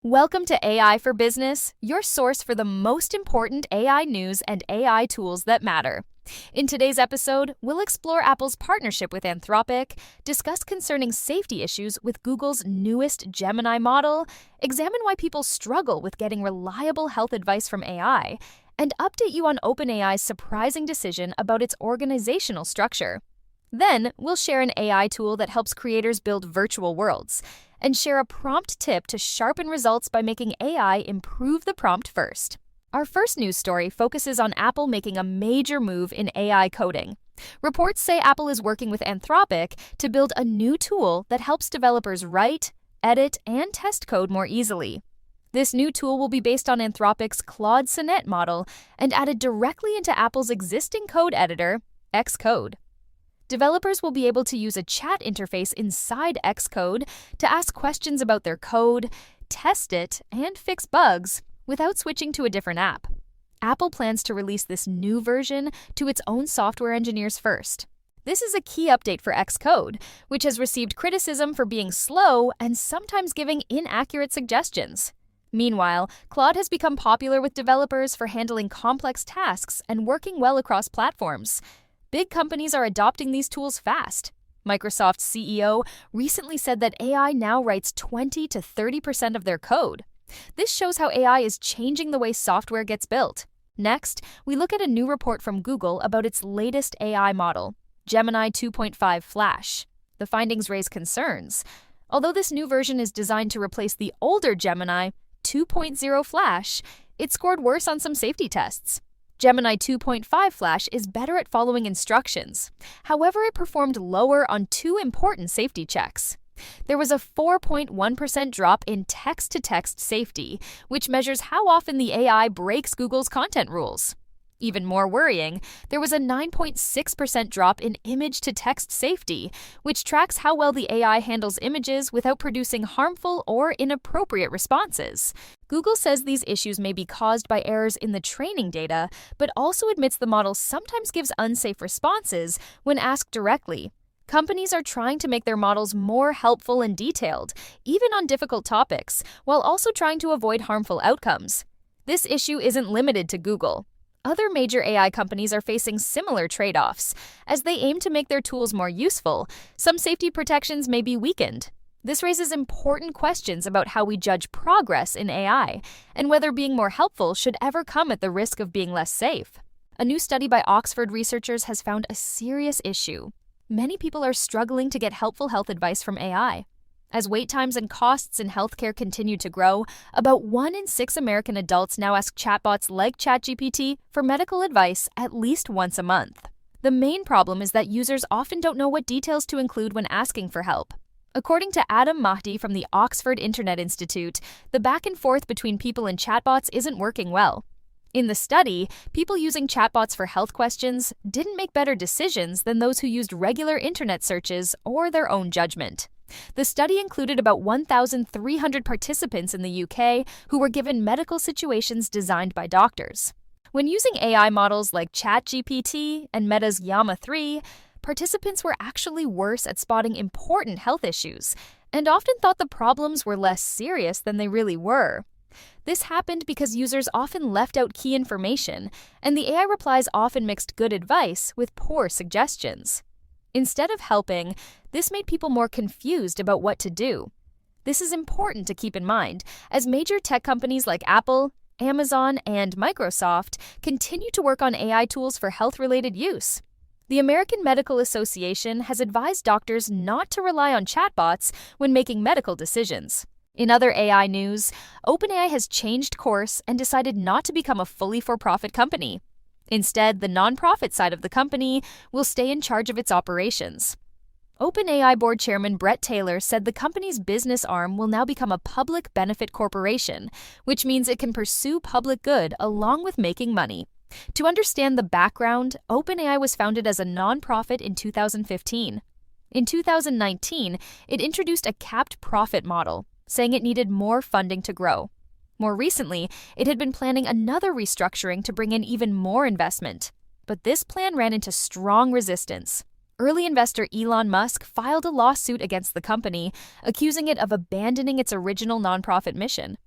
Welcome to AI for Business, your source for the most important AI news and AI tools that matter. In today's episode, we'll explore Apple's partnership with Anthropic, discuss concerning safety issues with Google's newest Gemini model, examine why people struggle with getting reliable health advice from AI, and update you on OpenAI's surprising decision about its organizational structure. Then, we'll share an AI tool that helps creators build virtual worlds, and share a prompt tip to sharpen results by making AI improve the prompt first. Our first news story focuses on Apple making a major move in AI coding. Reports say Apple is working with Anthropic to build a new tool that helps developers write, edit, and test code more easily. This new tool will be based on Anthropic's Claude Sonnet model and added directly into Apple's existing code editor, Xcode. Developers will be able to use a chat interface inside Xcode to ask questions about their code, test it, and fix bugs without switching to a different app. Apple plans to release this new version to its own software engineers first. This is a key update for Xcode, which has received criticism for being slow and sometimes giving inaccurate suggestions. Meanwhile, Claude has become popular with developers for handling complex tasks and working well across platforms. Big companies are adopting these tools fast. Microsoft's CEO recently said that AI now writes 20 to 30% of their code. This shows how AI is changing the way software gets built. Next, we look at a new report from Google about its latest AI model, Gemini 2.5 Flash. The findings raise concerns. Although this new version is designed to replace the older Gemini 2.0 Flash, it scored worse on some safety tests. Gemini 2.5 Flash is better at following instructions. However, it performed lower on two important safety checks. There was a 4.1% drop in text-to-text safety, which measures how often the AI breaks Google's content rules. Even more worrying, there was a 9.6% drop in image-to-text safety, which tracks how well the AI handles images without producing harmful or inappropriate responses. Google says these issues may be caused by errors in the training data, but also admits the model sometimes gives unsafe responses when asked directly. Companies are trying to make their models more helpful and detailed, even on difficult topics, while also trying to avoid harmful outcomes. This issue isn't limited to Google. Other major AI companies are facing similar trade-offs. As they aim to make their tools more useful, some safety protections may be weakened. This raises important questions about how we judge progress in AI, and whether being more helpful should ever come at the risk of being less safe. A new study by Oxford researchers has found a serious issue. Many people are struggling to get helpful health advice from AI. As wait times and costs in healthcare continue to grow, about 1 in 6 American adults now ask chatbots like ChatGPT for medical advice at least once a month. The main problem is that users often don't know what details to include when asking for help. According to Adam Mahdi from the Oxford Internet Institute, the back and forth between people and chatbots isn't working well. In the study, people using chatbots for health questions didn't make better decisions than those who used regular internet searches or their own judgment. The study included about 1,300 participants in the UK who were given medical situations designed by doctors. When using AI models like ChatGPT and Meta's Llama 3, participants were actually worse at spotting important health issues and often thought the problems were less serious than they really were. This happened because users often left out key information, and the AI replies often mixed good advice with poor suggestions. Instead of helping, this made people more confused about what to do. This is important to keep in mind, as major tech companies like Apple, Amazon, and Microsoft continue to work on AI tools for health-related use. The American Medical Association has advised doctors not to rely on chatbots when making medical decisions. In other AI news, OpenAI has changed course and decided not to become a fully for-profit company. Instead, the nonprofit side of the company will stay in charge of its operations. OpenAI board chairman Brett Taylor said the company's business arm will now become a public benefit corporation, which means it can pursue public good along with making money. To understand the background, OpenAI was founded as a nonprofit in 2015. In 2019, it introduced a capped profit model, saying it needed more funding to grow. More recently, it had been planning another restructuring to bring in even more investment. But this plan ran into strong resistance. Early investor Elon Musk filed a lawsuit against the company, accusing it of abandoning its original nonprofit mission.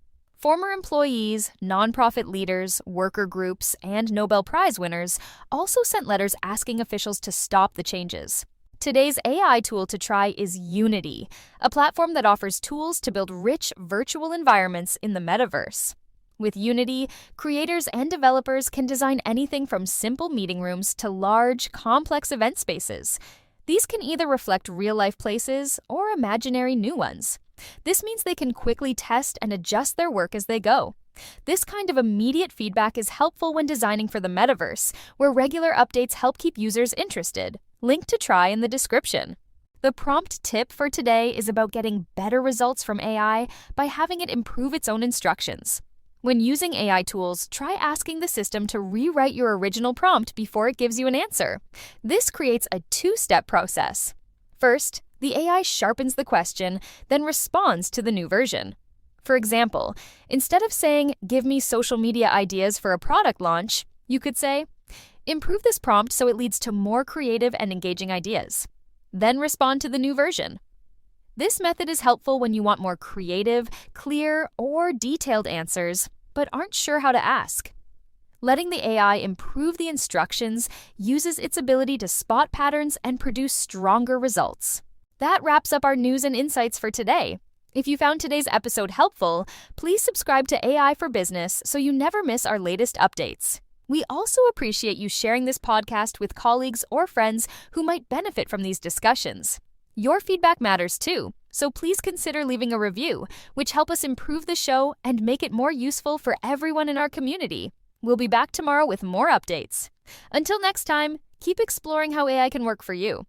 Former employees, nonprofit leaders, worker groups, and Nobel Prize winners also sent letters asking officials to stop the changes. Today's AI tool to try is Unity, a platform that offers tools to build rich virtual environments in the metaverse. With Unity, creators and developers can design anything from simple meeting rooms to large, complex event spaces. These can either reflect real-life places or imaginary new ones. This means they can quickly test and adjust their work as they go. This kind of immediate feedback is helpful when designing for the metaverse, where regular updates help keep users interested. Link to try in the description. The prompt tip for today is about getting better results from AI by having it improve its own instructions. When using AI tools, try asking the system to rewrite your original prompt before it gives you an answer. This creates a two-step process. First, the AI sharpens the question, then responds to the new version. For example, instead of saying, "Give me social media ideas for a product launch," you could say, "Improve this prompt so it leads to more creative and engaging ideas." Then respond to the new version. This method is helpful when you want more creative, clear, or detailed answers, but aren't sure how to ask. Letting the AI improve the instructions uses its ability to spot patterns and produce stronger results. That wraps up our news and insights for today. If you found today's episode helpful, please subscribe to AI for Business so you never miss our latest updates. We also appreciate you sharing this podcast with colleagues or friends who might benefit from these discussions. Your feedback matters too, so please consider leaving a review, which help us improve the show and make it more useful for everyone in our community. We'll be back tomorrow with more updates. Until next time, keep exploring how AI can work for you.